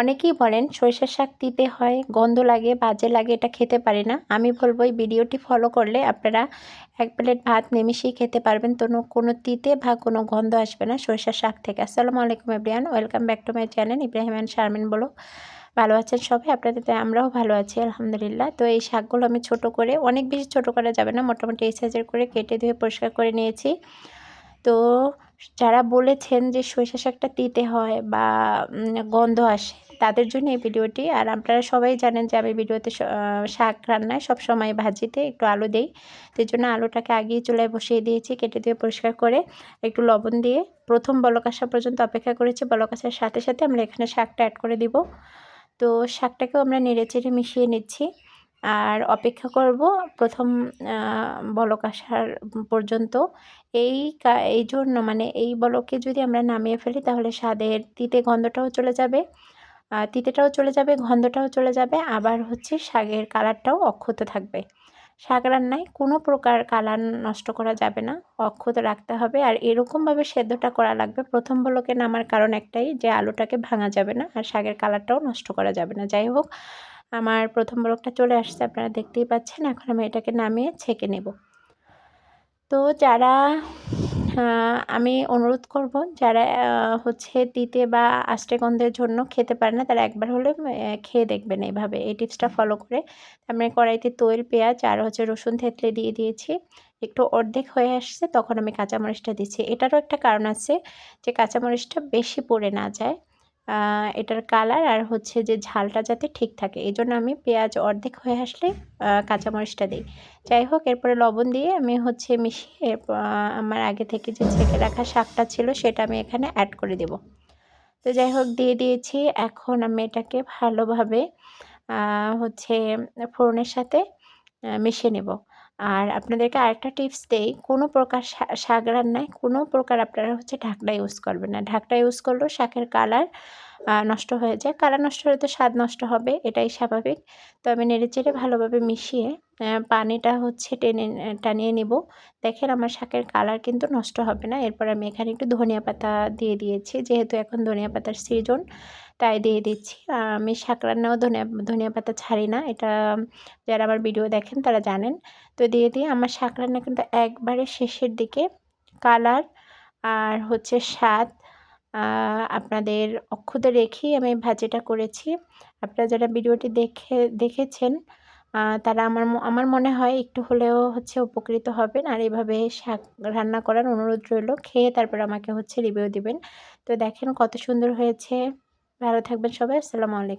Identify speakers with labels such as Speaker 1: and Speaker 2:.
Speaker 1: অনেকেই বলেন সরিষার শাক তিতে হয়, গন্ধ লাগে, বাজে লাগে, এটা খেতে পারি না। আমি বলবো এই ভিডিওটি ফলো করলে আপনারা 1 প্লেট ভাত নিমিষেই খেতে পারবেন। কোনো তিতে বা কোনো গন্ধ আসবে না সরিষার শাক থেকে। আসসালামু আলাইকুম everyone, welcome back to my channel Ibrahim and Sharmin blog. ভালো আছেন সবাই? আপনাদের আমরাও ভালো আছি আলহামদুলিল্লাহ। তো এই শাকগুলো আমি ছোট করে, অনেক বেশি ছোট করা যাবে না, মোটামুটি এই সাইজের করে কেটে ধুয়ে পরিষ্কার করে নিয়েছি। তো যারা বলেছেন যে সরিষা শাকটা তিতে হয় বা গন্ধ আসে, তাদের জন্য এই ভিডিওটি। আর আপনারা সবাই জানেন যে আমি ভিডিওতে শাক রান্নায় সবসময় ভাজিতে একটু আলু দেই। তো এই জন্য আলুটাকে আগেই চুলায় বসিয়ে দিয়েছি, কেটে দিয়ে পরিষ্কার করে একটু লবণ দিয়ে প্রথম বলক আসা পর্যন্ত অপেক্ষা করেছি। বলক আসার সাথে সাথে আমরা এখানে শাকটা অ্যাড করে দিব। তো শাকটাকেও আমরা নেড়েচেড়ে মিশিয়ে নিচ্ছি আর অপেক্ষা করব প্রথম বলক আসার পর্যন্ত। এই জন্য মানে এই বলকে যদি আমরা নামিয়ে ফেলি তাহলে স্বাদের তিতে গন্ধটাও চলে যাবে, তিতেটাও চলে যাবে, গন্ধটাও চলে যাবে, আবার হচ্ছে শাকের কালারটাও অক্ষত থাকবে। শাক রান্নায় কোনো প্রকার কালার নষ্ট করা যাবে না, অক্ষত রাখতে হবে। আর এরকমভাবে সেদ্ধটা করা লাগবে প্রথম বলকে নামার কারণ একটাই, যে আলুটাকে ভাঙা যাবে না আর শাকের কালারটাও নষ্ট করা যাবে না। যাই হোক, আমার প্রথম বলকটা চলে আসছে, আপনারা দেখতেই পাচ্ছেন। এখন আমি এটাকে নামিয়ে ছেঁকে নেব। তো যারা আমি অনুরোধ করব, যারা হচ্ছে তিতে বা আষ্টে গন্ধের জন্য খেতে পারে না, তারা একবার হলেও খেয়ে দেখবেন এইভাবে, এই টিপসটা ফলো করে। আমি কড়াইতে তৈল, পেঁয়াজ আর হচ্ছে রসুন থেতলে দিয়ে দিয়েছি। একটু অর্ধেক হয়ে আসছে তখন আমি কাঁচামরিচটা দিচ্ছি। এটারও একটা কারণ আছে যে কাঁচামরিচটা বেশি পড়ে না যায়, এটার কালার আর হচ্ছে যে ঝালটা যাতে ঠিক থাকে, এই জন্য আমি পেঁয়াজ অর্ধেক হয়ে আসলে কাঁচামরিচটা দিই। যাই হোক, এরপরে লবণ দিয়ে আমি হচ্ছে মিশিয়ে আমার আগে থেকে যে ছেঁকে রাখা শাকটা ছিল সেটা আমি এখানে অ্যাড করে দেব। তো যাই হোক, দিয়ে দিয়েছি। এখন আমি এটাকে ভালোভাবে হচ্ছে ফোড়নের সাথে মিশিয়ে নেব। আর আপনাদেরকে আরেকটা টিপস দেই, কোনো প্রকার শাক রান্নায় কোনো প্রকার আপনারা হচ্ছে ঢাকনা ইউজ করবেন না। ঢাকনা ইউজ করলেও শাকের কালার নষ্ট হয়ে যায়। কালার নষ্ট হলে তো স্বাদ নষ্ট হবে, এটাই স্বাভাবিক। তো আমি নেড়েচেড়ে ভালোভাবে মিশিয়ে পানিটা হচ্ছে টানিয়ে নিব। দেখেন আমার শাকের কালার কিন্তু নষ্ট হবে না। এরপর আমি এখানে একটু ধনিয়া পাতা দিয়ে দিয়েছি, যেহেতু এখন ধনিয়া পাতার সিজন তাই দিয়ে দিচ্ছি। আমি শাক রান্নাও ধনিয়া পাতা ছাড়ি না, এটা যারা আমার ভিডিও দেখেন তারা জানেন। তো দিয়ে আমার শাক রান্না কিন্তু একবারে শেষের দিকে কালার আর হচ্ছে স্বাদ আপনাদের অক্ষত রেখেই আমি ভাজিটা করেছি। আপনারা যারা ভিডিওটি দেখেছেন তারা আমার মনে হয় একটু হলেও হচ্ছে উপকৃত হবেন। আর এভাবে শাক রান্না করার অনুরোধ রইল। খেয়ে তারপর আমাকে হচ্ছে রিভিউ দিবেন। তো দেখেন কত সুন্দর হয়েছে। ভালো থাকবেন সবাই। আসসালামু আলাইকুম।